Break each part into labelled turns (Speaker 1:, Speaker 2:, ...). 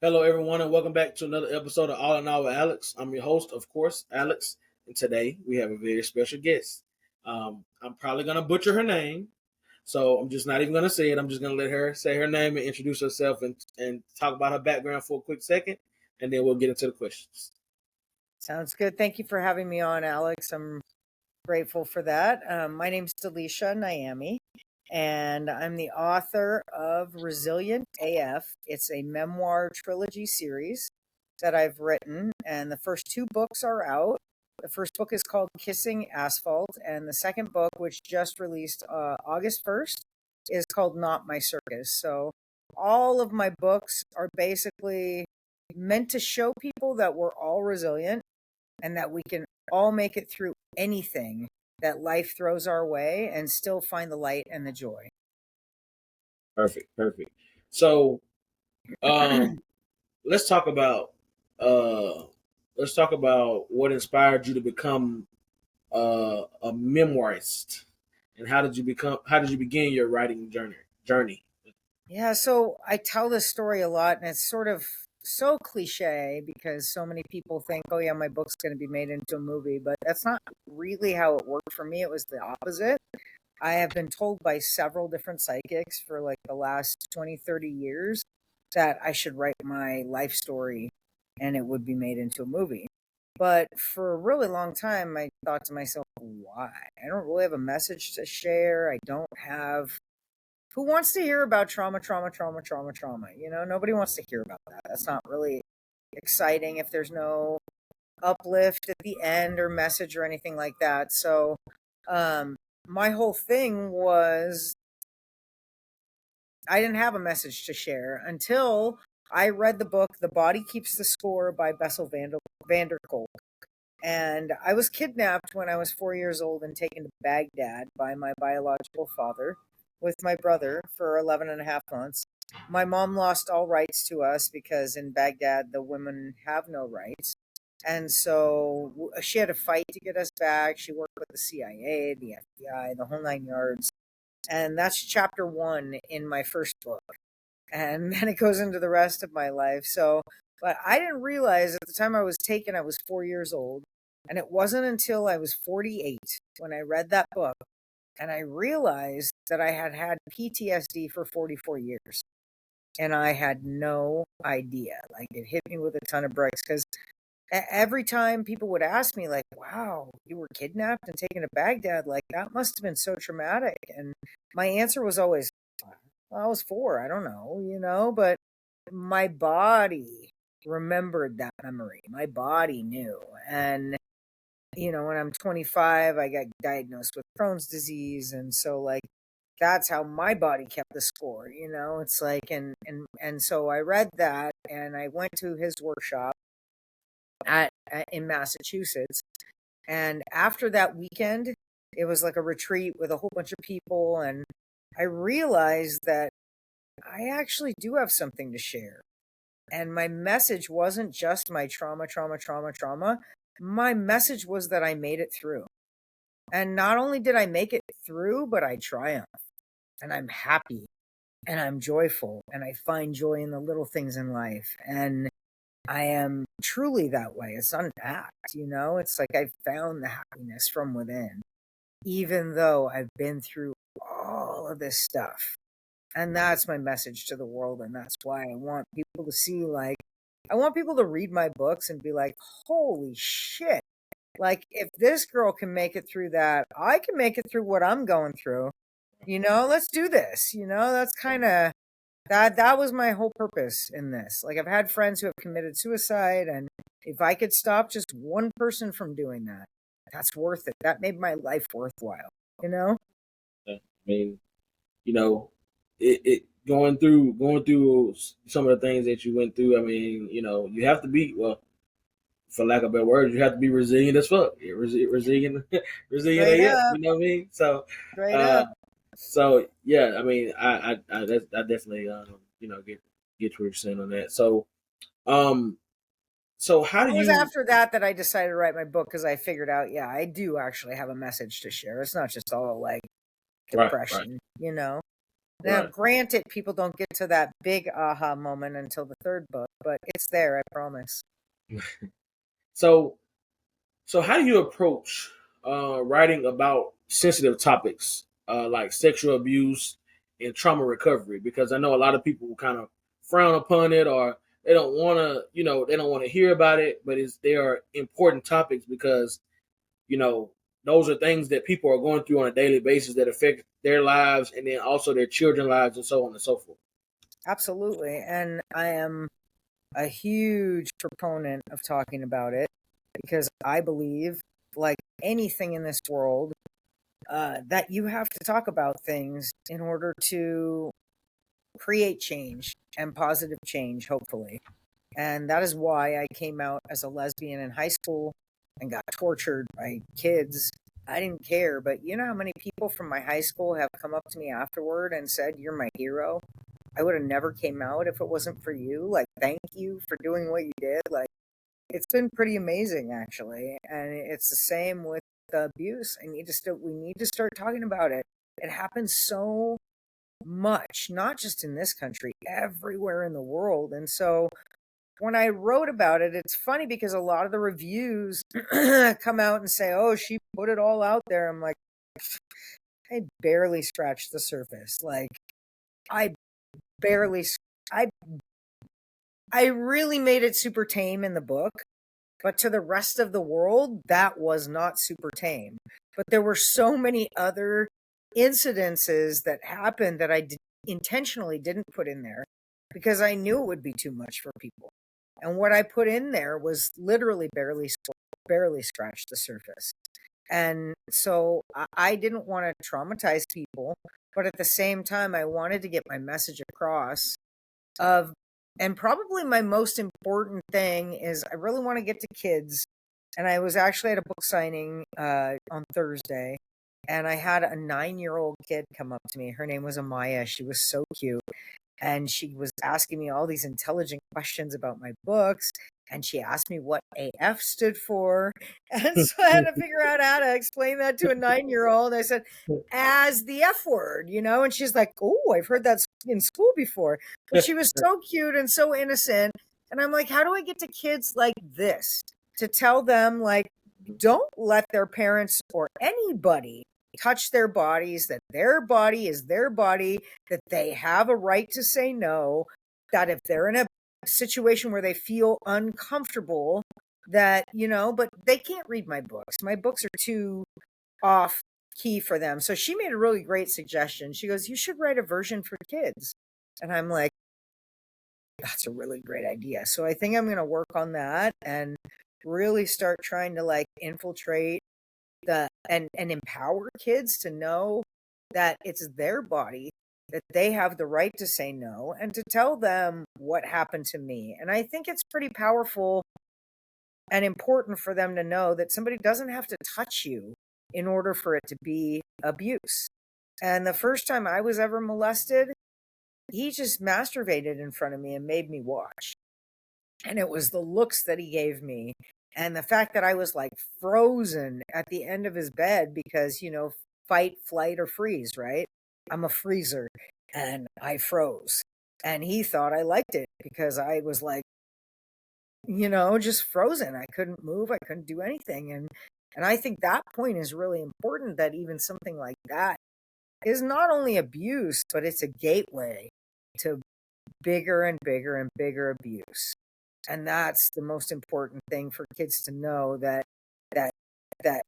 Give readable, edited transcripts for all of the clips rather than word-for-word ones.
Speaker 1: Hello, everyone, and welcome back to another episode of All in All with Alex. I'm your host, of course, Alex, and today we have a very special guest. I'm probably going to butcher her name, so I'm just not even going to say it. I'm just going to let her say her name and introduce herself and talk about her background for a quick second, and then we'll get into the questions.
Speaker 2: Sounds good. Thank you for having me on, Alex. I'm grateful for that. My name's Delicia Niami, and I'm the author of Resilient AF. It's a memoir trilogy series that I've written, and the first two books are out. The first book is called Kissing Asphalt, and the second book, which just released August 1st, is called Not My Circus. So all of my books are basically meant to show people that we're all resilient and that we can all make it through anything that life throws our way and still find the light and the joy.
Speaker 1: Perfect. So, let's talk about what inspired you to become a memoirist, and how did you begin your writing journey?
Speaker 2: Yeah, so I tell this story a lot, and it's sort of so cliche because so many people think, oh, yeah, my book's going to be made into a movie, but that's not really how it worked for me. It was the opposite. I have been told by several different psychics for like the last 20, 30 years that I should write my life story and it would be made into a movie. But for a really long time, I thought to myself, why? I don't really have a message to share. I don't have. Who wants to hear about trauma, trauma, trauma, trauma, trauma? Nobody wants to hear about that. That's not really exciting if there's no uplift at the end or message or anything like that. So, my whole thing was I didn't have a message to share until I read the book The Body Keeps the Score by Bessel van der Kolk. And I was kidnapped when I was 4 years old and taken to Baghdad by my biological father with my brother for 11 and a half months. My mom lost all rights to us because in Baghdad, the women have no rights. And so she had to fight to get us back. She worked with the CIA, the FBI, the whole nine yards. And that's chapter one in my first book. And then it goes into the rest of my life. So, but I didn't realize at the time I was taken, I was 4 years old. And it wasn't until I was 48 when I read that book and I realized that I had had PTSD for 44 years. And I had no idea. Like it hit me with a ton of bricks because every time people would ask me, like, wow, you were kidnapped and taken to Baghdad, like that must have been so traumatic. And my answer was always, well, I was four, I don't know, but my body remembered that memory. My body knew. And, when I'm 25, I got diagnosed with Crohn's disease. And so, like, that's how my body kept the score, it's like, and so I read that and I went to his workshop in Massachusetts. And after that weekend, it was like a retreat with a whole bunch of people. And I realized that I actually do have something to share. And my message wasn't just my trauma, trauma, trauma, trauma. My message was that I made it through. And not only did I make it through, but I triumphed. And I'm happy. And I'm joyful. And I find joy in the little things in life. And I am truly that way. It's not an act, It's like I've found the happiness from within, even though I've been through all of this stuff. And that's my message to the world. And that's why I want people to see, like, I want people to read my books and be like, holy shit. Like, if this girl can make it through that, I can make it through what I'm going through. Let's do this. That's kind of that was my whole purpose in this. Like, I've had friends who have committed suicide, and if I could stop just one person from doing that, that's worth it. That made my life worthwhile,
Speaker 1: I mean, you know, it going through some of the things that you went through. I mean, you have to be, well, for lack of better words, you have to be resilient as fuck. Yeah, resilient, resilient
Speaker 2: Straight
Speaker 1: AF.
Speaker 2: up,
Speaker 1: You know what I mean? So,
Speaker 2: straight
Speaker 1: uh,
Speaker 2: up.
Speaker 1: so yeah. I mean, I definitely get what you're saying on that. So, um, so how do
Speaker 2: It was
Speaker 1: you?
Speaker 2: after that I decided to write my book because I figured out, yeah, I do actually have a message to share. It's not just all like
Speaker 1: Right, right.
Speaker 2: depression. Now,
Speaker 1: Right.
Speaker 2: granted, people don't get to that big aha moment until the third book, but it's there, I promise.
Speaker 1: So, so how do you approach writing about sensitive topics like sexual abuse and trauma recovery? Because I know a lot of people kind of frown upon it, or they don't want to, they don't want to hear about it. But they are important topics because you know those are things that people are going through on a daily basis that affect their lives and then also their children's lives and so on and so forth.
Speaker 2: Absolutely. And I am a huge proponent of talking about it because I believe, like anything in this world, that you have to talk about things in order to create change and positive change, hopefully. And that is why I came out as a lesbian in high school and got tortured by kids. I didn't care, but you know how many people from my high school have come up to me afterward and said, "You're my hero. I would have never came out if it wasn't for you. Like, thank you for doing what you did." Like, it's been pretty amazing, actually. And it's the same with the abuse. We need to start talking about it. It happens so much, not just in this country, everywhere in the world. And so when I wrote about it, it's funny because a lot of the reviews come out and say, "Oh, she put it all out there." I'm like, I barely scratched the surface. Like, I barely, I, I really made it super tame in the book, but to the rest of the world, that was not super tame. But there were so many other incidences that happened that intentionally didn't put in there because I knew it would be too much for people. And what I put in there was literally barely scratched the surface. And so I didn't want to traumatize people, but at the same time, I wanted to get my message across of, and probably my most important thing is I really want to get to kids. And I was actually at a book signing on Thursday, and I had a 9-year-old kid come up to me. Her name was Amaya. She was so cute. And she was asking me all these intelligent questions about my books. And she asked me what AF stood for. And so I had to figure out how to explain that to a 9-year-old. I said, as the F word, you know? And she's like, "Oh, I've heard that in school before." But she was so cute and so innocent. And I'm like, how do I get to kids like this to tell them, like, don't let their parents or anybody touch their bodies, that their body is their body, that they have a right to say no, that if they're in a situation where they feel uncomfortable, that, but they can't read my books. My books are too off key for them. So she made a really great suggestion. She goes, "You should write a version for kids." And I'm like, that's a really great idea. So I think I'm going to work on that and really start trying to like infiltrate and empower kids to know that it's their body, that they have the right to say no, and to tell them what happened to me. And I think it's pretty powerful and important for them to know that somebody doesn't have to touch you in order for it to be abuse. And the first time I was ever molested, he just masturbated in front of me and made me watch. And it was the looks that he gave me and the fact that I was like frozen at the end of his bed because, fight, flight, or freeze, right? I'm a freezer, and I froze. And he thought I liked it because I was like, just frozen. I couldn't move, I couldn't do anything. And I think that point is really important, that even something like that is not only abuse, but it's a gateway to bigger and bigger and bigger abuse. And that's the most important thing for kids to know, that that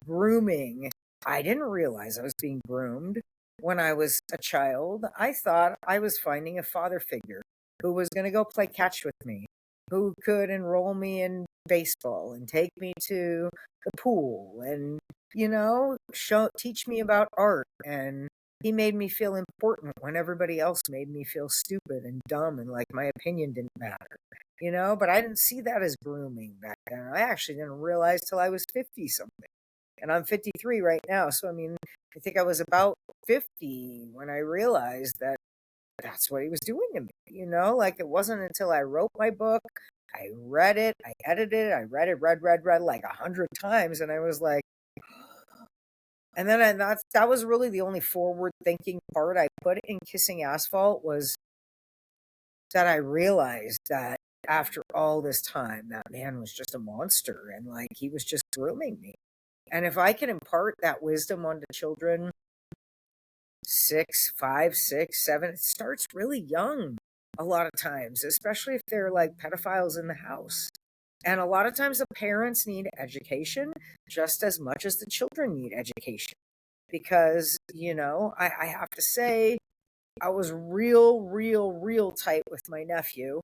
Speaker 2: grooming, I didn't realize I was being groomed when I was a child. I thought I was finding a father figure who was going to go play catch with me, who could enroll me in baseball and take me to the pool and teach me about art. And he made me feel important when everybody else made me feel stupid and dumb and like my opinion didn't matter. But I didn't see that as grooming back then. I actually didn't realize till I was 50 something. And I'm 53 right now. So, I mean, I think I was about 50 when I realized that that's what he was doing to me. Like, it wasn't until I wrote my book, I read it, I edited it, I read it, read like 100 times. And I was like, And then that was really the only forward thinking part I put in Kissing Asphalt, was that I realized that after all this time, that man was just a monster, and like he was just grooming me. And if I can impart that wisdom onto children, 6, 5, 6, 7, it starts really young a lot of times, especially if they're like pedophiles in the house. And a lot of times the parents need education just as much as the children need education. Because, I have to say, I was real tight with my nephew.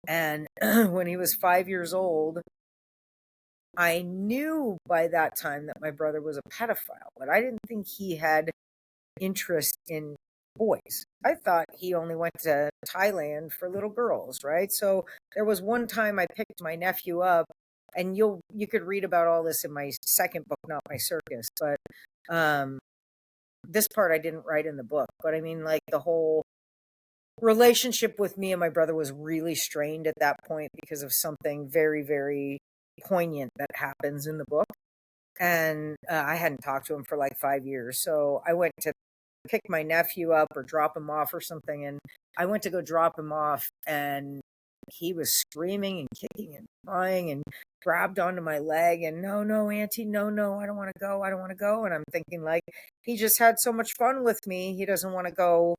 Speaker 2: And when he was 5 years old, I knew by that time that my brother was a pedophile, but I didn't think he had interest in boys. I thought he only went to Thailand for little girls, right? So there was one time I picked my nephew up, and you could read about all this in my second book, Not My Circus, but um this part I didn't write in the book. But I mean, like, the whole relationship with me and my brother was really strained at that point because of something very, very poignant that happens in the book. And I hadn't talked to him for like 5 years. So I went to pick my nephew up or drop him off or something. And I went to go drop him off, and he was screaming and kicking and crying and grabbed onto my leg and, no, no, Auntie, no, no, I don't want to go. I don't want to go. And I'm thinking, like, he just had so much fun with me. He doesn't want to go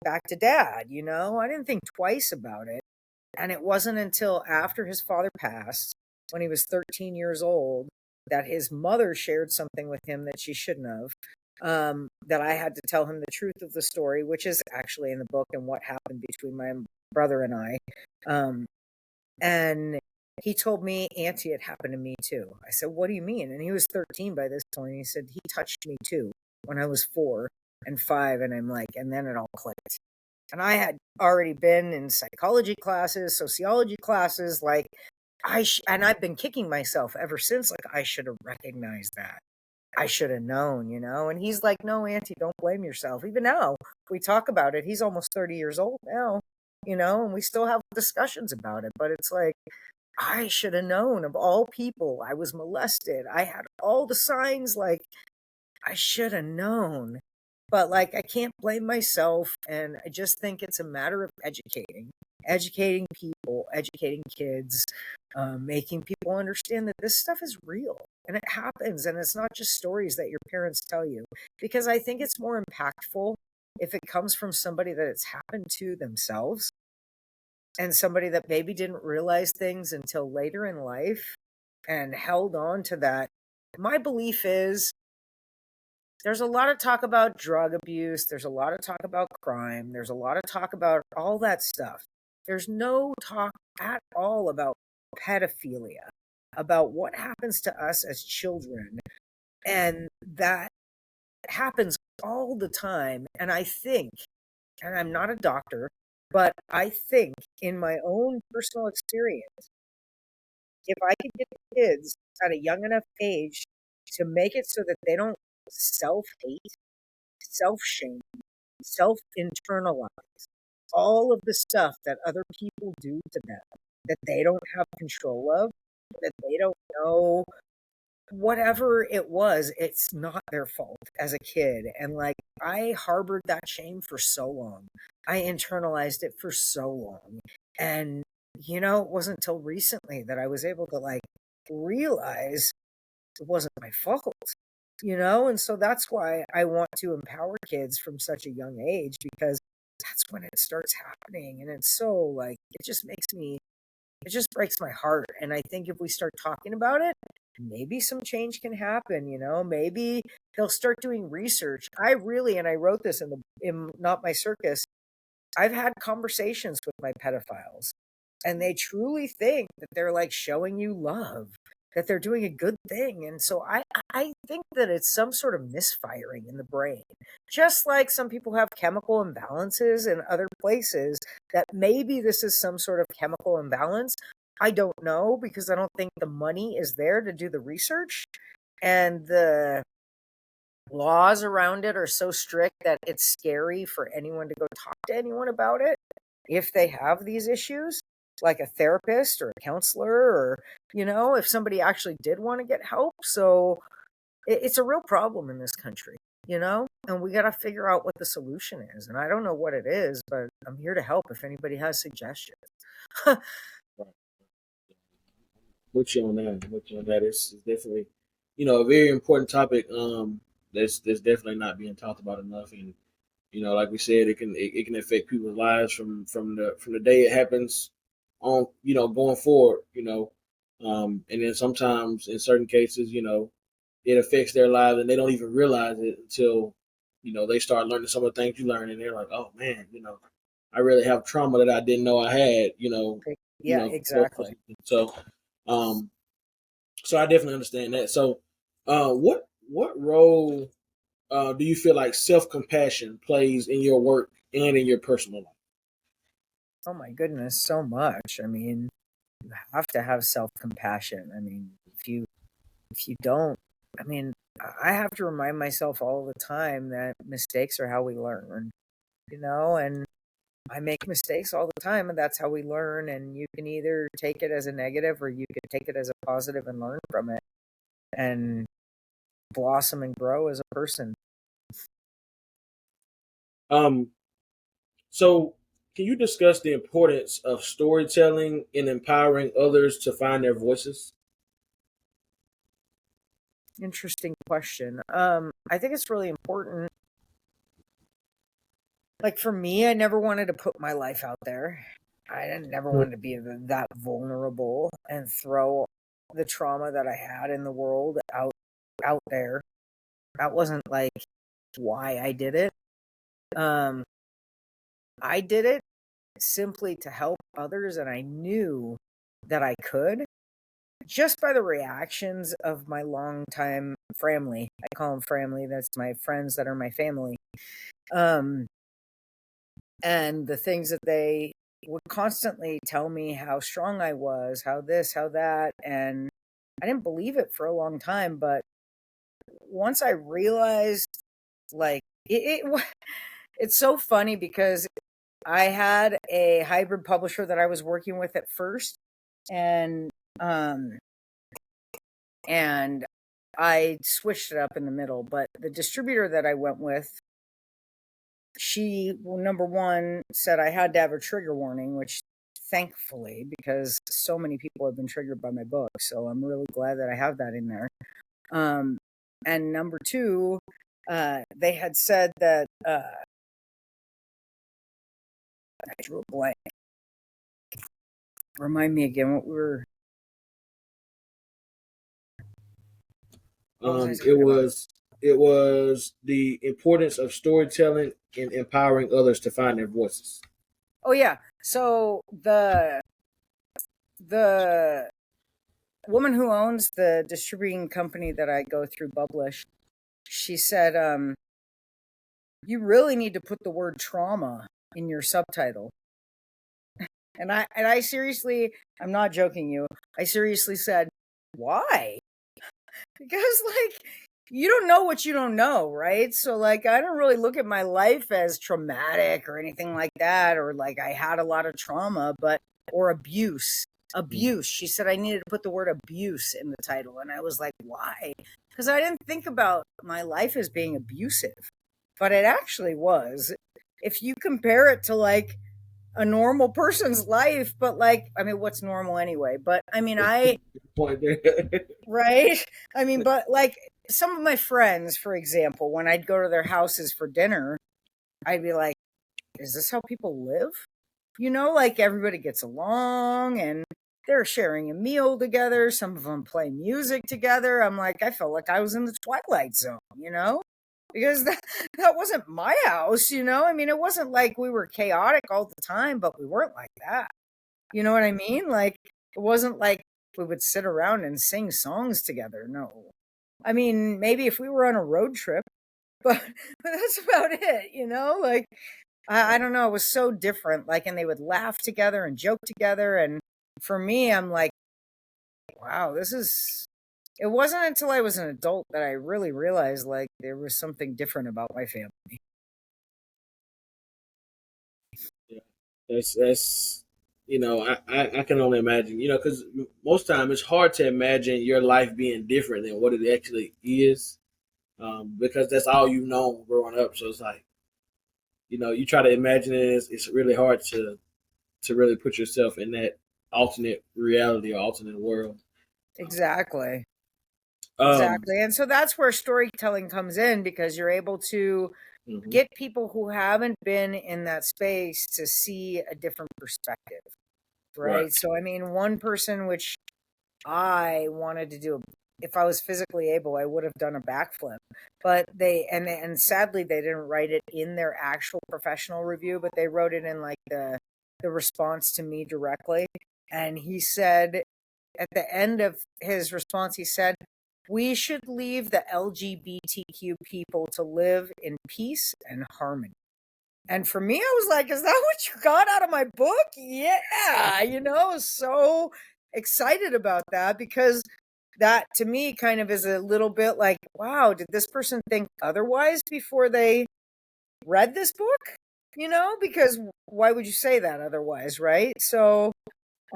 Speaker 2: back to dad, I didn't think twice about it. And it wasn't until after his father passed, when he was 13 years old, that his mother shared something with him that she shouldn't have. That I had to tell him the truth of the story, which is actually in the book, and what happened between my brother and I. And he told me, Auntie, it happened to me too. I said, what do you mean? And he was 13 by this point. He said, he touched me too when I was 4 and 5. And I'm like, and then it all clicked. And I had already been in psychology classes, sociology classes, like and I've been kicking myself ever since. Like, I should have recognized that. I should have known, And he's like, no, Auntie, don't blame yourself. Even now, we talk about it. He's almost 30 years old now, and we still have discussions about it. But it's like, I should have known, of all people. I was molested. I had all the signs, like, I should have known. But like, I can't blame myself. And I just think it's a matter of educating people, educating kids, making people understand that this stuff is real and it happens. And it's not just stories that your parents tell you, because I think it's more impactful if it comes from somebody that it's happened to themselves, and somebody that maybe didn't realize things until later in life and held on to that. My belief is, there's a lot of talk about drug abuse. There's a lot of talk about crime. There's a lot of talk about all that stuff. There's no talk at all about pedophilia, about what happens to us as children. And that happens all the time. And I think, and I'm not a doctor, but I think in my own personal experience, if I could get the kids at a young enough age to make it so that they don't self hate, self shame, self internalize all of the stuff that other people do to them that they don't have control of, that they don't know, whatever it was, it's not their fault as a kid. And like, I harbored that shame for so long. I internalized it for so long. And, it wasn't until recently that I was able to like realize it wasn't my fault. And so that's why I want to empower kids from such a young age, because that's when it starts happening. And it's so like, it just breaks my heart. And I think if we start talking about it, maybe some change can happen. Maybe they'll start doing research. And I wrote this in Not My Circus, I've had conversations with my pedophiles, and they truly think that they're like showing you love, that they're doing a good thing. And so I think that it's some sort of misfiring in the brain. Just like some people have chemical imbalances in other places, that maybe this is some sort of chemical imbalance. I don't know, because I don't think the money is there to do the research, and the laws around it are so strict that it's scary for anyone to go talk to anyone about it if they have these issues, like a therapist or a counselor, or if somebody actually did want to get help. So it's a real problem in this country, and we got to figure out what the solution is. And I don't know what it is, but I'm here to help if anybody has suggestions.
Speaker 1: With you on that. With you on that. It's definitely, a very important topic. That's definitely not being talked about enough. And like we said, it can affect people's lives from the day it happens on, going forward. And then sometimes in certain cases, it affects their lives and they don't even realize it until, they start learning some of the things you learn, and they're like, oh man, I really have trauma that I didn't know I had.
Speaker 2: Yeah, exactly.
Speaker 1: So, um, so I definitely understand that. So, what role do you feel like self compassion plays in your work and in your personal life?
Speaker 2: Oh my goodness, so much. I mean, you have to have self-compassion. I mean, if you don't, I mean, I have to remind myself all the time that mistakes are how we learn, and I make mistakes all the time, and that's how we learn. And you can either take it as a negative or you can take it as a positive and learn from it and blossom and grow as a person.
Speaker 1: Um, so can you discuss the importance of storytelling in empowering others to find their voices?
Speaker 2: Interesting question. I think it's really important. Like for me, I never wanted to put my life out there. I never wanted to be that vulnerable and throw the trauma that I had in the world out there. That wasn't like why I did it. Um, I did it simply to help others, and I knew that I could just by the reactions of my longtime family. I call them family. That's my friends that are my family. Um, and the things that they would constantly tell me how strong I was, how this, how that, and I didn't believe it for a long time. But once I realized, like, it's so funny because I had a hybrid publisher that I was working with at first, and um, and I switched it up in the middle. But the distributor that I went with, she, well, number one, said I had to have a trigger warning, which thankfully, because so many people have been triggered by my book. So I'm really glad that I have that in there. Um, and number two, they had said that I drew a blank. Remind me again what we were. What was I
Speaker 1: It
Speaker 2: talking about?
Speaker 1: was the importance of storytelling and empowering others to find their voices.
Speaker 2: Oh yeah. So the woman who owns the distributing company that I go through, Publish, she said, you really need to put the word trauma in your subtitle. And I seriously, I'm not joking you. I seriously said, why? Because like you don't know what you don't know, right? So like I don't really look at my life as traumatic or anything like that, or like I had a lot of trauma, but or abuse. Abuse. She said I needed to put the word abuse in the title. And I was like, why? Because I didn't think about my life as being abusive. But it actually was. If you compare it to like a normal person's life, but like, I mean, what's normal anyway? But I mean,
Speaker 1: Point there.
Speaker 2: right? I mean, but like some of my friends, for example, when I'd go to their houses for dinner, I'd be like, is this how people live? Like everybody gets along and they're sharing a meal together. Some of them play music together. I'm like, I felt like I was in the Twilight Zone, because that wasn't my house. I mean, it wasn't like we were chaotic all the time, but we weren't like that. You know what I mean? Like, it wasn't like we would sit around and sing songs together. No. I mean, maybe if we were on a road trip, but, but that's about it. Like, I don't know. It was so different. Like, and they would laugh together and joke together. And for me, I'm like, wow, it wasn't until I was an adult that I really realized like there was something different about my family.
Speaker 1: Yeah. That's I can only imagine, because most time it's hard to imagine your life being different than what it actually is, because that's all you've known growing up. So it's like, you try to imagine it, it's really hard to really put yourself in that alternate reality or alternate world.
Speaker 2: Exactly.
Speaker 1: Um,
Speaker 2: Exactly. And so that's where storytelling comes in, because you're able to
Speaker 1: mhm,
Speaker 2: get people who haven't been in that space to see a different perspective,
Speaker 1: right.
Speaker 2: right? So, I mean, one person which I wanted to do, if I was physically able, I would have done a backflip. But and sadly they didn't write it in their actual professional review, but they wrote it in like the response to me directly. And he said at the end of his response, he said, "We should leave the LGBTQ people to live in peace and harmony." And for me, I was like, is that what you got out of my book? Yeah. I was so excited about that, because that to me kind of is a little bit like, wow, did this person think otherwise before they read this book? Because why would you say that otherwise, right? So,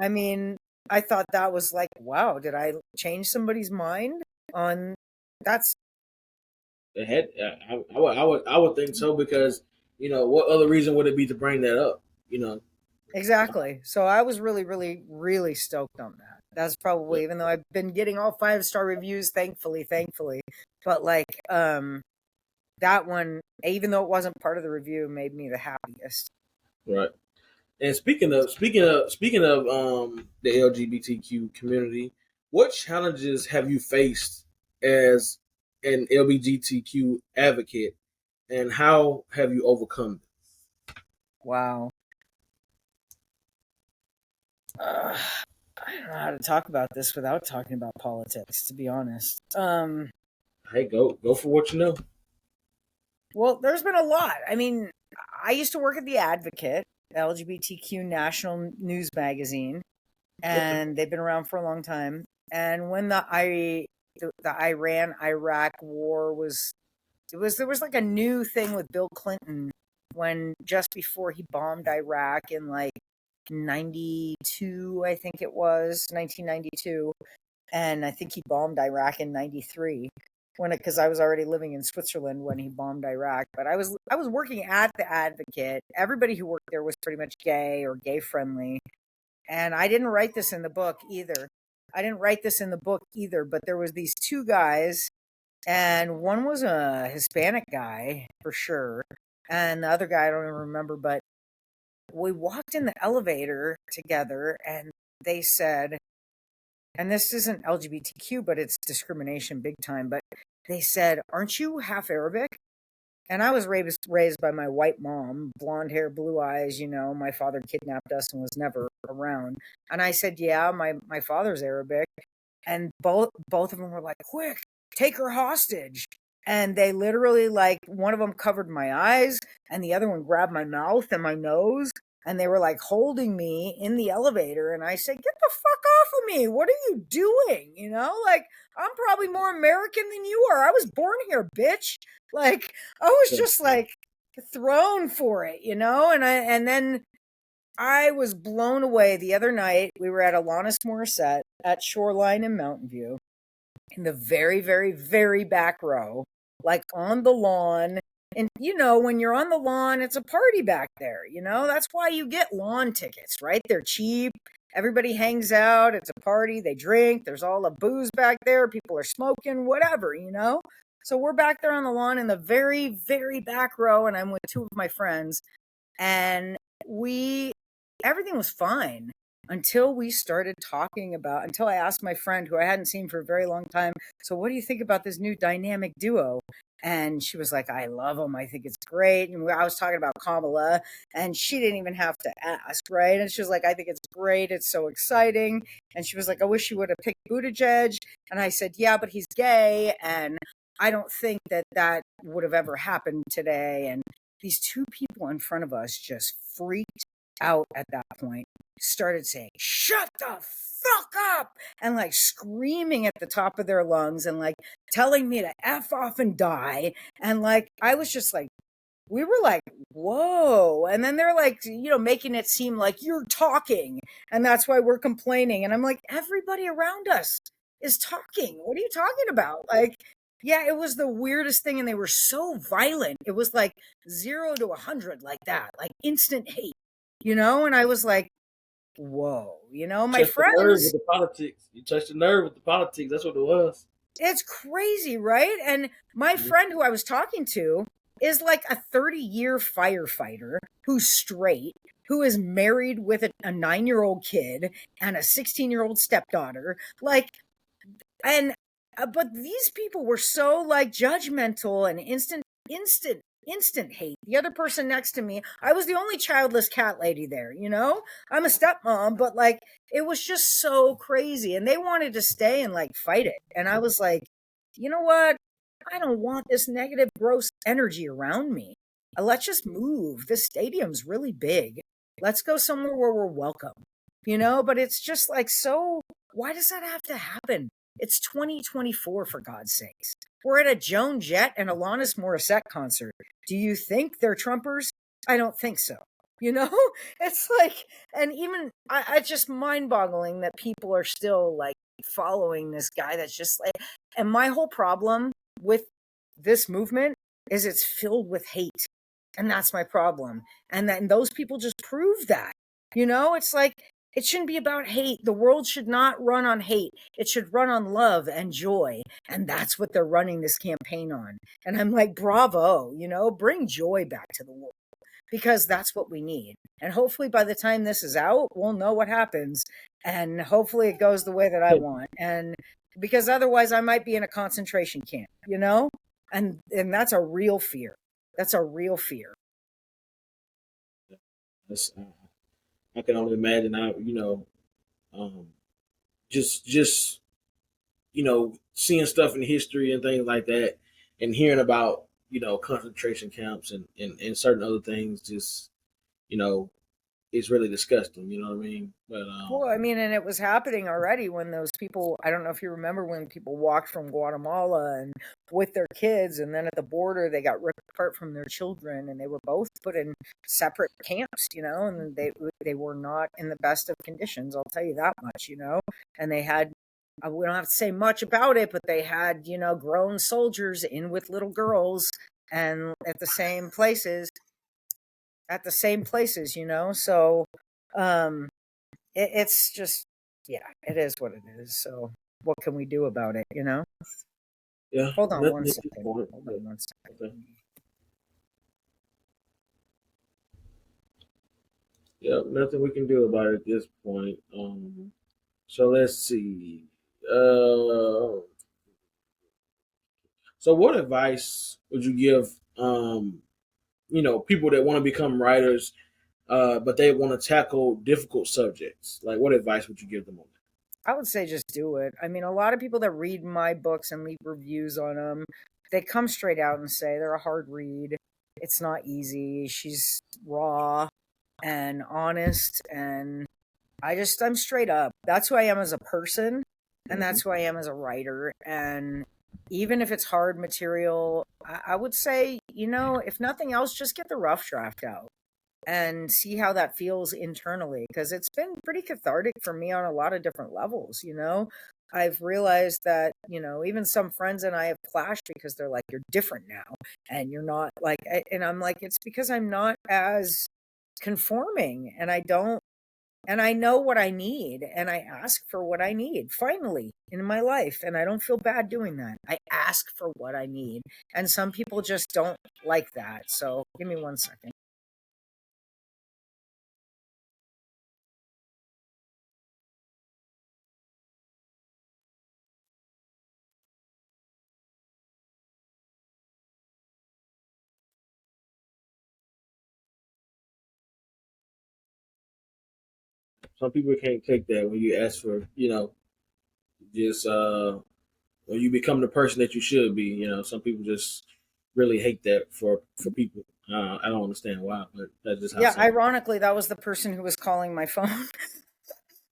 Speaker 2: I mean, I thought that was like, wow, did I change somebody's mind on that's
Speaker 1: It had, I would think so, because what other reason would it be to bring that up? You know,
Speaker 2: exactly. So I was really, really, really stoked on that. That's
Speaker 1: yeah,
Speaker 2: probably, even though I've been getting all 5-star reviews, thankfully. But like that one, even though it wasn't part of the review, made me the happiest.
Speaker 1: right. And speaking of the LGBTQ community, what challenges have you faced as an LGBTQ advocate, and how have you overcome
Speaker 2: Wow. Uh, I don't know how to talk about this without talking about politics, to be honest.
Speaker 1: it? Hey, go for what you know.
Speaker 2: Well, there's been a lot. I mean, I used to work at the Advocate, LGBTQ national news magazine,
Speaker 1: Okay.
Speaker 2: and they've been around for a long time. And when the Iran Iraq war was, there was like a new thing with Bill Clinton, when just before he bombed Iraq in like 92, I think it was 1992, and I think he bombed Iraq in 93, when because I was already living in Switzerland when he bombed Iraq. But I was working at the Advocate. Everybody who worked there was pretty much gay or gay friendly, and I didn't write this in the book either. But there was these two guys, and one was a Hispanic guy for sure, and the other guy I don't even remember. But we walked in the elevator together, and they said, and this isn't LGBTQ, but it's discrimination big time. But they said, "Aren't you half Arabic?" And I was raised by my white mom, blonde hair, blue eyes. My father kidnapped us and was never around. And I said, "Yeah, my father's Arabic." And both of them were like, "Quick, take her hostage!" And they literally, like, one of them covered my eyes, and the other one grabbed my mouth and my nose, and they were like holding me in the elevator. And I said, "Get the fuck off of me! What are you doing?" Like, I'm probably more American than you are. I was born here, bitch. Like, I was
Speaker 1: Yeah.
Speaker 2: just like thrown for it. And then I was blown away the other night. We were at Alanis Morissette at Shoreline in Mountain View, in the very, very, very back row, like on the lawn. And when you're on the lawn, it's a party back there. That's why you get lawn tickets, right? They're cheap. Everybody hangs out. It's a party. They drink. There's all the booze back there. People are smoking, whatever. So we're back there on the lawn in the very, very back row, and I'm with two of my friends, and we everything was fine until we started talking about until I asked my friend, who I hadn't seen for a very long time, "So what do you think about this new dynamic duo?" And she was like, "I love them. I think it's great." And I was talking about Kamala, and she didn't even have to ask, right? And she was like, "I think it's great. It's so exciting." And she was like, "I wish you would have picked Buttigieg." And I said, "Yeah, but he's gay, and I don't think that would have ever happened today." And these two people in front of us just freaked out at that point, started saying, "Shut the fuck up," and like screaming at the top of their lungs, and like telling me to F off and die. And like, I was just like we were like, whoa. And then they're like, making it seem like you're talking and that's why we're complaining. And I'm like, everybody around us is talking. What are you talking about? Like, yeah, it was the weirdest thing. And they were so violent. It was like 0 to 100, like that, like instant hate, And I was like, whoa, my
Speaker 1: Touched the nerve with
Speaker 2: friends,
Speaker 1: the politics. You touched the nerve with the politics. That's what it was.
Speaker 2: it's crazy, right? And my
Speaker 1: Mhm.
Speaker 2: friend who I was talking to is like a 30-year firefighter who's straight, who is married with a 9-year-old kid and a 16-year-old stepdaughter. Like, and but these people were so like judgmental and instant hate. The other person next to me, I was the only childless cat lady there. I'm a stepmom, but like it was just so crazy, and they wanted to stay and like fight it, and I was like, you know what, I don't want this negative gross energy around me. Let's just move. This stadium's really big. Let's go somewhere where we're welcome. But it's just like, so why does that have to happen? It's 2024, for God's sakes. We're at a Joan Jett and Alanis Morissette concert. Do you think they're Trumpers? I don't think so. You know, it's like, and even it's just mind boggling that people are still like following this guy that's just like, and my whole problem with this movement is it's filled with hate. And that's my problem. And then those people just prove that. It's like, it shouldn't be about hate. The world should not run on hate. It should run on love and joy. And that's what they're running this campaign on. And I'm like, bravo, bring joy back to the world because that's what we need. And hopefully by the time this is out, we'll know what happens. And hopefully it goes the way that I want. And because otherwise I might be in a concentration camp. And that's a real fear. That's a real fear.
Speaker 1: That's, I can only imagine how um, just seeing stuff in history and things like that, and hearing about concentration camps and certain other things. Just you know, it's really disgusting. You know what I mean? But
Speaker 2: Well, I mean, and it was happening already when those people, I don't know if you remember when people walked from Guatemala and with their kids, and then at the border, they got ripped apart from their children, and they were both put in separate camps, and they were not in the best of conditions, I'll tell you that much. And they had, we don't have to say much about it, but they had, grown soldiers in with little girls and at the same places, so, um, it's just, yeah, it is what it is. So what can we do about it?
Speaker 1: yeah,
Speaker 2: Hold on one
Speaker 1: nothing at this
Speaker 2: second.
Speaker 1: point.
Speaker 2: Hold
Speaker 1: But,
Speaker 2: on one second.
Speaker 1: okay. Yeah, nothing we can do about it at this point. So let's see. Uh, so what advice would you give? People that want to become writers, but they want to tackle difficult subjects. Like, what advice would you give them on
Speaker 2: I would say just do it. I mean, a lot of people that read my books and leave reviews on them, they come straight out and say they're a hard read. It's not easy. She's raw and honest, and I'm straight up. That's who I am as a person, and
Speaker 1: that?
Speaker 2: that's who I am as a writer. And even if it's hard material, I would say, if nothing else, just get the rough draft out and see how that feels internally, because it's been pretty cathartic for me on a lot of different levels. I've realized that, even some friends and I have clashed because they're like, you're different now and you're not like, and I'm like, it's because I'm not as conforming, and I don't, and I know what I need, and I ask for what I need finally in my life, and I don't feel bad doing that. I ask for what I need, and some people just don't like that. So give me one second.
Speaker 1: Some people can't take that when you ask for, just when you become the person that you should be. Some people just really hate that for people. I don't understand why, but that's just how
Speaker 2: Yeah,
Speaker 1: some.
Speaker 2: ironically, that was the person who was calling my phone.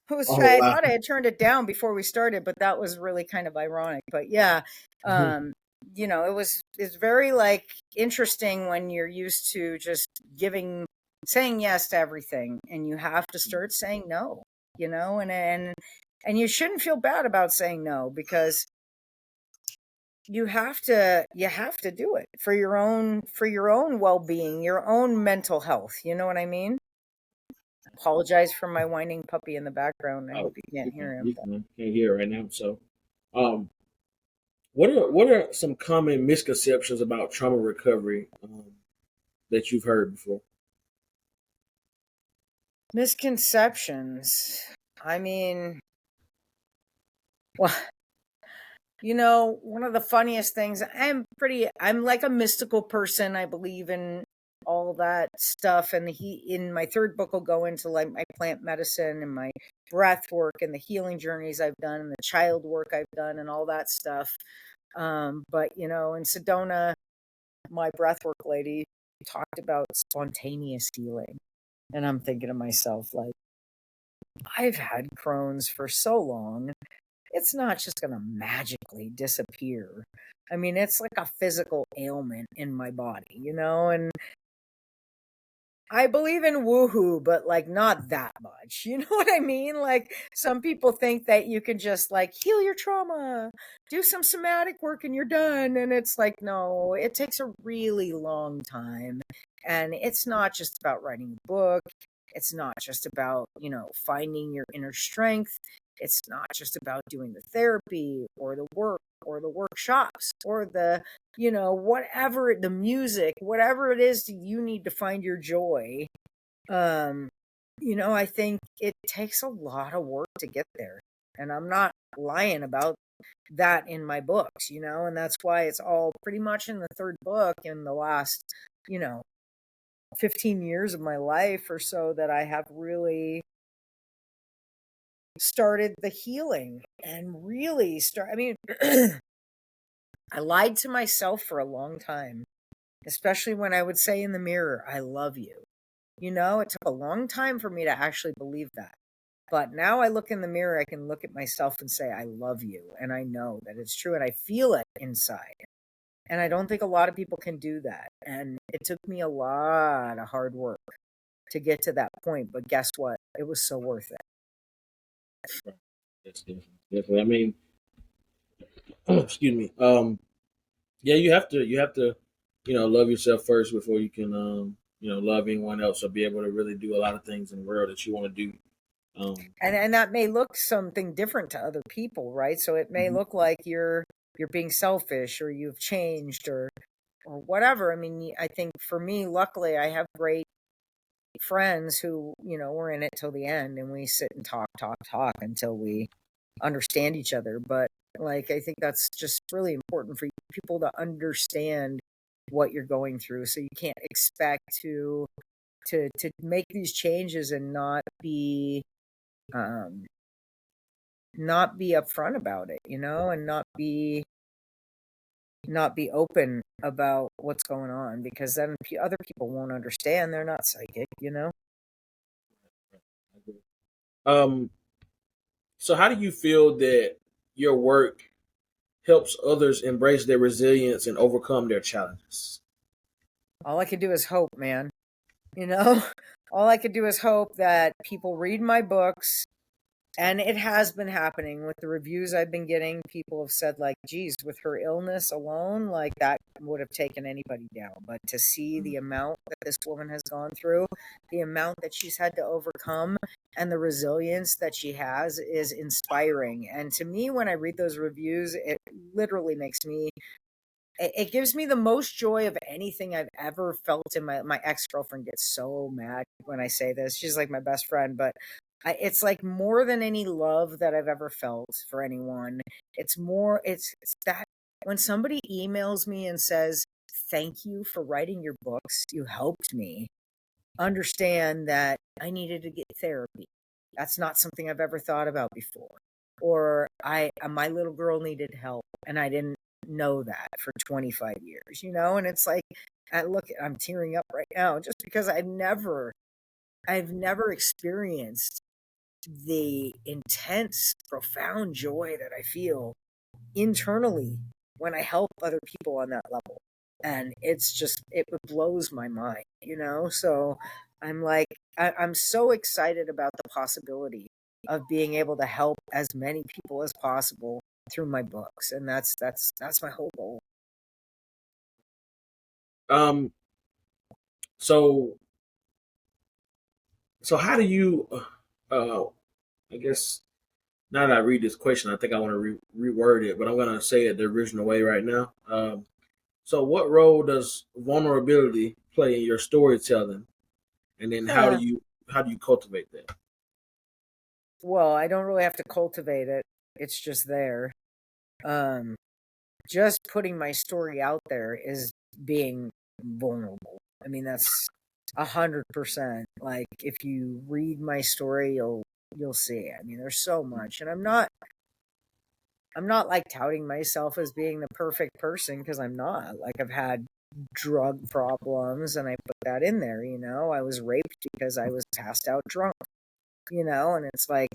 Speaker 2: Who was
Speaker 1: Oh
Speaker 2: trying, I
Speaker 1: wow.
Speaker 2: thought I had turned it down before we started, but that was really kind of ironic. But yeah, it's very like interesting when you're used to just saying yes to everything, and you have to start saying no, and you shouldn't feel bad about saying no, because you have to do it for your own well-being, your own mental health. You know what I mean? Apologize for my whining puppy in the background. I hope
Speaker 1: Oh,
Speaker 2: you can't hear him.
Speaker 1: you can't hear it right now. So, um, what are some common misconceptions about trauma recovery that you've heard before?
Speaker 2: Misconceptions. I mean, well, one of the funniest things, I'm like a mystical person. I believe in all that stuff. And in my third book, will go into like my plant medicine and my breath work and the healing journeys I've done and the child work I've done and all that stuff. But in Sedona, my breathwork lady talked about spontaneous healing. And I'm thinking to myself, like, I've had Crohn's for so long. It's not just going to magically disappear. I mean, it's like a physical ailment in my body, and I believe in woohoo, but like not that much. You know what I mean? Like some people think that you can just like heal your trauma, do some somatic work and you're done. And it's like, no, it takes a really long time. And it's not just about writing a book. It's not just about, finding your inner strength. It's not just about doing the therapy or the work or the workshops or whatever, the music, whatever it is that you need to find your joy. um I think it takes a lot of work to get there, and I'm not lying about that in my books, and that's why it's all pretty much in the third book in the last you know 15 years of my life or so that I have really started the healing and really start. I mean, I lied to myself for a long time, especially when I would say in the mirror, I love you. It took a long time for me to actually believe that. But now I look in the mirror, I can look at myself and say, I love you. And I know that it's true and I feel it inside. And I don't think a lot of people can do that. And it took me a lot of hard work to get to that point. But guess what? It was so worth it.
Speaker 1: Yes, definitely. Definitely. I mean, excuse me. Yeah, you have to, love yourself first before you can, love anyone else or be able to really do a lot of things in the world that you want to do.
Speaker 2: And that may look something different to other people, right? So it may
Speaker 1: Mhm.
Speaker 2: look like you're being selfish or you've changed or whatever. I mean, I think for me, luckily, I have great friends who, we're in it till the end, and we sit and talk, talk, talk until we understand each other. But like, I think that's just really important for people to understand what you're going through. So you can't expect to make these changes and um, not be upfront about it, and not be open about what's going on, because then other people won't understand. They're not psychic.
Speaker 1: Um, so how do you feel that your work helps others embrace their resilience and overcome their challenges?
Speaker 2: All I can do is hope, man. You know, all I could do is hope that people read my books. And it has been happening with the reviews I've been getting. People have said, like, geez, with her illness alone, like that would have taken anybody down. But to see the amount that this woman has gone through, the amount that she's had to overcome, and the resilience that she has is inspiring. And to me, when I read those reviews, it literally makes me it gives me the most joy of anything I've ever felt in my ex-girlfriend gets so mad when I say this. She's like my best friend, but it's like more than any love that I've ever felt for anyone. It's that when somebody emails me and says, "Thank you for writing your books. You helped me understand that I needed to get therapy. That's not something I've ever thought about before." Or my little girl needed help and I didn't know that for 25 years, and it's like I'm tearing up right now just because I've never experienced the intense, profound joy that I feel internally when I help other people on that level. And it blows my mind, So I'm like, I'm so excited about the possibility of being able to help as many people as possible through my books. And that's my whole goal.
Speaker 1: Um, so how do you? Uh, I guess now that I read this question, I think I want to reword it, but I'm gonna say it the original way right now. So, what role does vulnerability play in your storytelling, and then how do you cultivate that?
Speaker 2: Well, I don't really have to cultivate it. It's just there. Um, just putting my story out there is being vulnerable. I mean, that's 100%. Like, if you read my story, you'll see. I mean, there's so much, and I'm not like touting myself as being the perfect person, because I'm not. Like, I've had drug problems, and I put that in there. I was raped because I was passed out drunk. And it's like,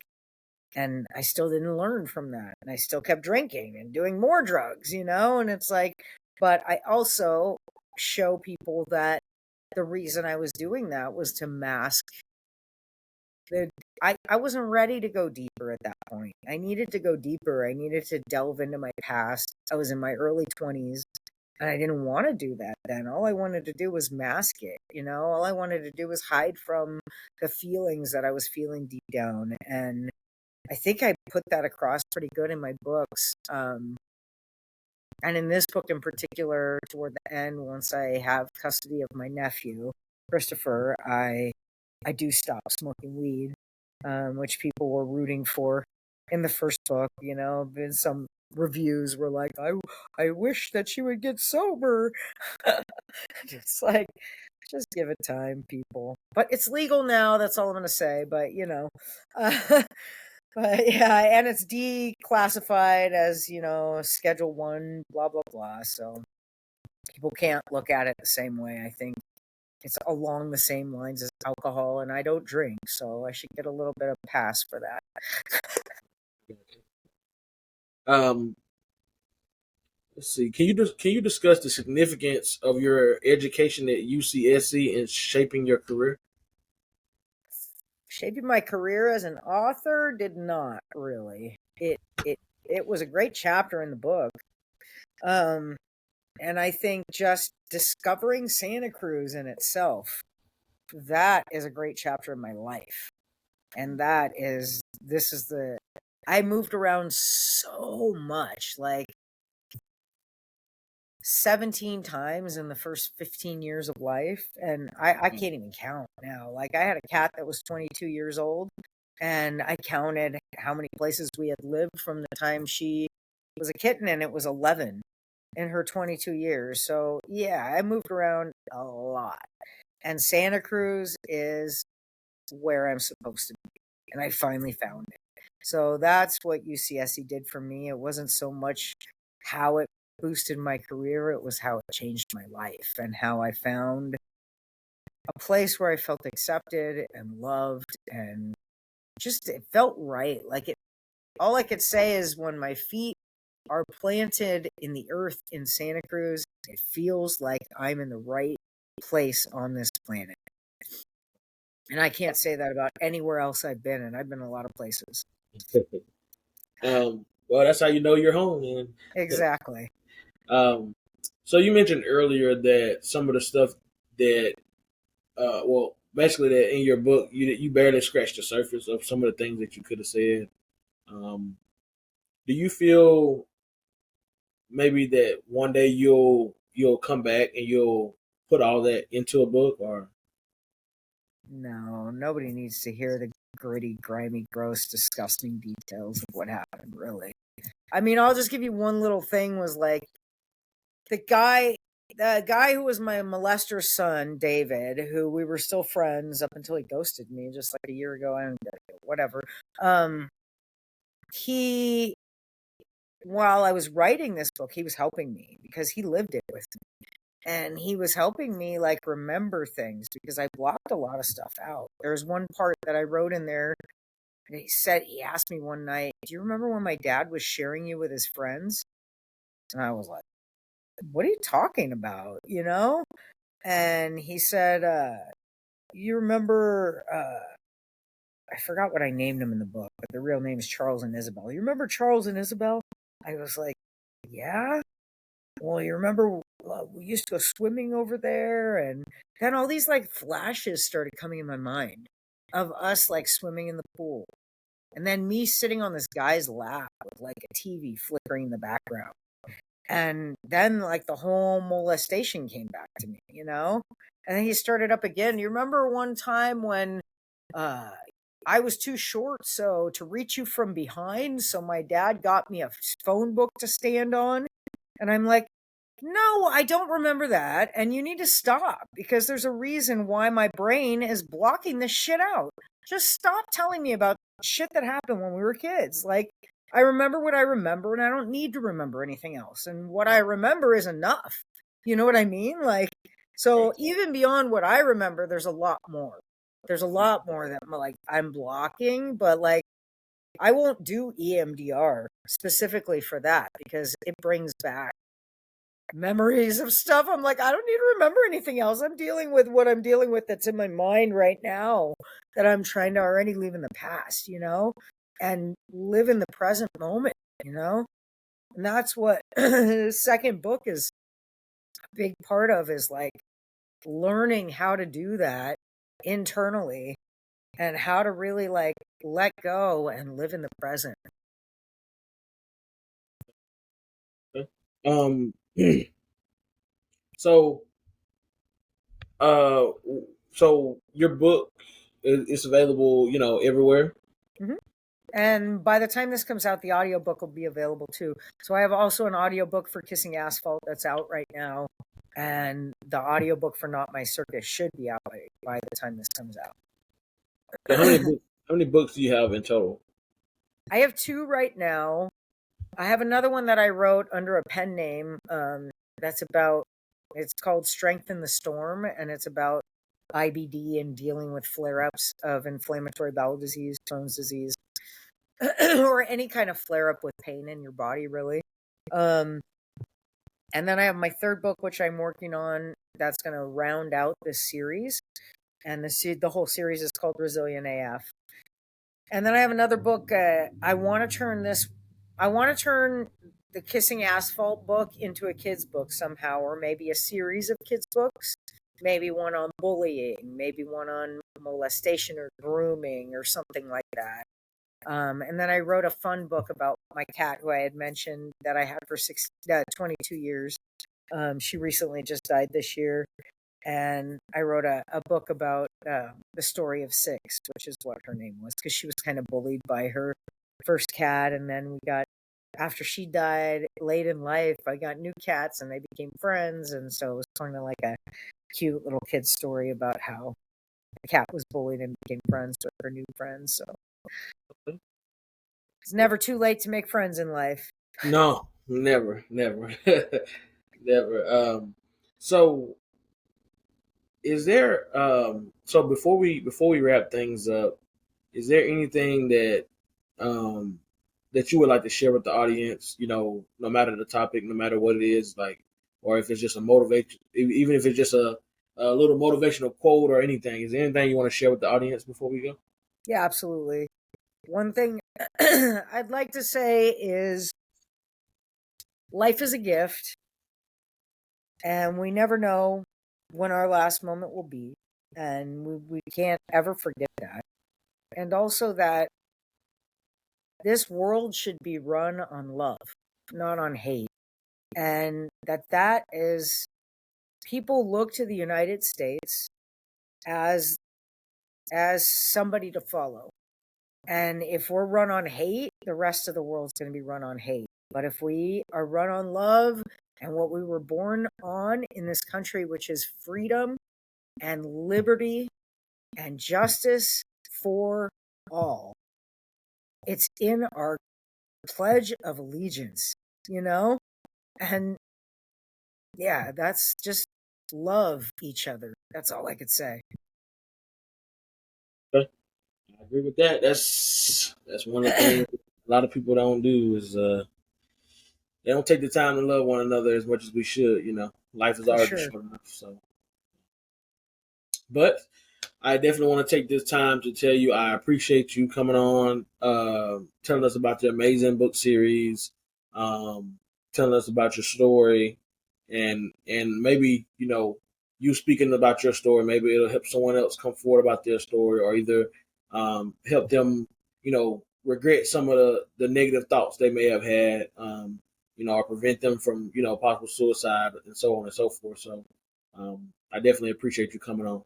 Speaker 2: and I still didn't learn from that, and I still kept drinking and doing more drugs. And it's like, but I also show people that the reason I was doing that was to mask the I wasn't ready to go deeper at that point. I needed to go deeper. I needed to delve into my past. I was in my early 20s, and I didn't want to do that then. All I wanted to do was mask it. All I wanted to do was hide from the feelings that I was feeling deep down. And I think I put that across pretty good in my books. And in this book in particular, toward the end, once I have custody of my nephew, Christopher, I do stop smoking weed, which people were rooting for in the first book. Some reviews were like, I wish that she would get sober. It's like, just give it time, people. But it's legal now. That's all I'm going to say. But, uh, but yeah, and it's declassified as, Schedule 1, blah, blah, blah. So people can't look at it the same way. I think it's along the same lines as alcohol, and I don't drink, so I should get a little bit of pass for that.
Speaker 1: Um, let's see. Can you discuss the significance of your education at UCSC in shaping your career?
Speaker 2: Shaping my career as an author did not really. It was a great chapter in the book. Um, and I think just discovering Santa Cruz in itself, that is a great chapter in my life. And this is I moved around so much, like 17 times in the first 15 years of life. And I can't even count now. Like, I had a cat that was 22 years old, and I counted how many places we had lived from the time she was a kitten, and it was 11 in her 22 years. So yeah, I moved around a lot. And Santa Cruz is where I'm supposed to be. And I finally found it. So that's what UCSC did for me. It wasn't so much how it boosted my career, it was how it changed my life, and how I found a place where I felt accepted and loved, and just it felt right. Like, it, all I could say is, when my feet are planted in the earth in Santa Cruz, it feels like I'm in the right place on this planet. And I can't say that about anywhere else I've been, and I've been a lot of places.
Speaker 1: Well, that's how you know you're home, man.
Speaker 2: Exactly.
Speaker 1: um, so you mentioned earlier that some of the stuff that, well, basically that in your book, you barely scratched the surface of some of the things that you could have said. Um, do you feel maybe that one day you'll come back and you'll put all that into a book, or
Speaker 2: No, nobody needs to hear the gritty, grimy, gross, disgusting details of what happened, really. I mean, I'll just give you one little thing. Was like, the guy who was my molester's son, David, who we were still friends up until he ghosted me just like a year ago. I don't whatever. He While I was writing this book, he was helping me because he lived it with me. And he was helping me, like, remember things, because I blocked a lot of stuff out. There's one part that I wrote in there, and he asked me one night, "Do you remember when my dad was sharing you with his friends?" And I was like, what are you talking about? You know? And he said, you remember, I forgot what I named him in the book, but the real name is Charles and Isabel. You remember Charles and Isabel? I was like, yeah. Well, you remember we used to go swimming over there, and then all these like flashes started coming in my mind of us like swimming in the pool, and then me sitting on this guy's lap with like a TV flickering in the background, and then like the whole molestation came back to me, you know, and then he started up again. You remember one time when uh, I was too short, so to reach you from behind, so my dad got me a phone book to stand on, and I'm like, no, I don't remember that. And you need to stop because there's a reason why my brain is blocking this shit out. Just stop telling me about shit that happened when we were kids. Like, I remember what I remember and I don't need to remember anything else. And what I remember is enough. You know what I mean? Like, so even beyond what I remember, there's a lot more. There's a lot more that like I'm blocking, but like I won't do EMDR specifically for that because it brings back memories of stuff. I'm like, I don't need to remember anything else. I'm dealing with what I'm dealing with that's in my mind right now that I'm trying to already leave in the past, you know, and live in the present moment, you know? And that's what the second book is a big part of is like learning how to do that internally and how to really like let go and live in the present.
Speaker 1: Um, so, uh, so your book is available, everywhere.
Speaker 2: Mm-hmm. And by the time this comes out, the audiobook will be available too. So I have also an audiobook for Kissing Asphalt that's out right now. And the audiobook for Not My Circus should be out by the time this comes out.
Speaker 1: So how many books do you have in total?
Speaker 2: I have two right now. I have another one that I wrote under a pen name. That's about, it's called Strength in the Storm, and it's about IBD and dealing with flare ups of inflammatory bowel disease, Crohn's disease, or any kind of flare up with pain in your body, really. Um, and then I have my third book, which I'm working on, that's going to round out this series. And the whole series is called Resilient AF. And then I have another book. I want to turn the Kissing Asphalt book into a kid's book somehow, or maybe a series of kids' books. Maybe one on bullying, maybe one on molestation or grooming or something like that. And then I wrote a fun book about my cat who I had mentioned that I had for 22 years. She recently just died this year. And I wrote a book about the story of Six, which is what her name was, because she was kind of bullied by her first cat. And then after she died late in life, I got new cats and they became friends. And so it was kind of like a cute little kid story about how the cat was bullied and became friends with her new friends. So it's never too late to make friends in life.
Speaker 1: No, never, never, never. So is there so before we wrap things up, is there anything um that you would like to share with the audience, no matter the topic, no matter what it is, like, or if it's just a motivation, even if it's just a little motivational quote or anything, is there anything you want to share with the audience before we go?
Speaker 2: Yeah, absolutely. One thing I'd like to say is life is a gift, and we never know when our last moment will be. And we can't ever forget that. And also that this world should be run on love, not on hate. And that is, people look to the United States as somebody to follow. And if we're run on hate, the rest of the world's going to be run on hate. But if we are run on love and what we were born on in this country, which is freedom and liberty and justice for all, it's in our Pledge of Allegiance, you know? And yeah, that's just love each other. That's all I could say.
Speaker 1: Okay. I agree with that. That's one of the things a lot of people don't do is they don't take the time to love one another as much as we should. Life is
Speaker 2: For
Speaker 1: already
Speaker 2: sure.
Speaker 1: short enough. So, but I definitely want to take this time to tell you I appreciate you coming on, telling us about your amazing book series, um, telling us about your story, and maybe you speaking about your story. Maybe it'll help someone else come forward about their story, or either help them regret some of the negative thoughts they may have had, or prevent them from possible suicide and so on and so forth. So I definitely appreciate you coming on.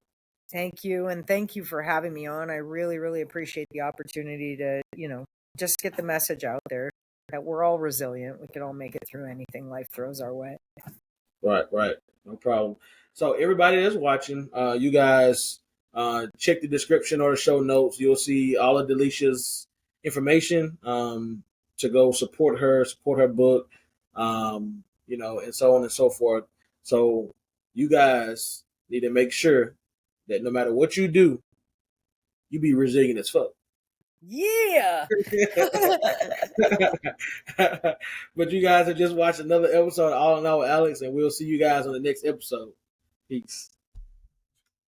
Speaker 2: Thank you. And thank you for having me on. I really, really appreciate the opportunity to, just get the message out there that we're all resilient. We can all make it through anything life throws our way.
Speaker 1: Right. No problem. So everybody that's watching, you guys check the description or the show notes. You'll see all of Delicia's information to go support her book, and so on and so forth. So you guys need to make sure that no matter what you do, you be resilient as fuck.
Speaker 2: Yeah.
Speaker 1: But you guys have just watched another episode of All in All with Alex, and we'll see you guys on the next episode. Peace.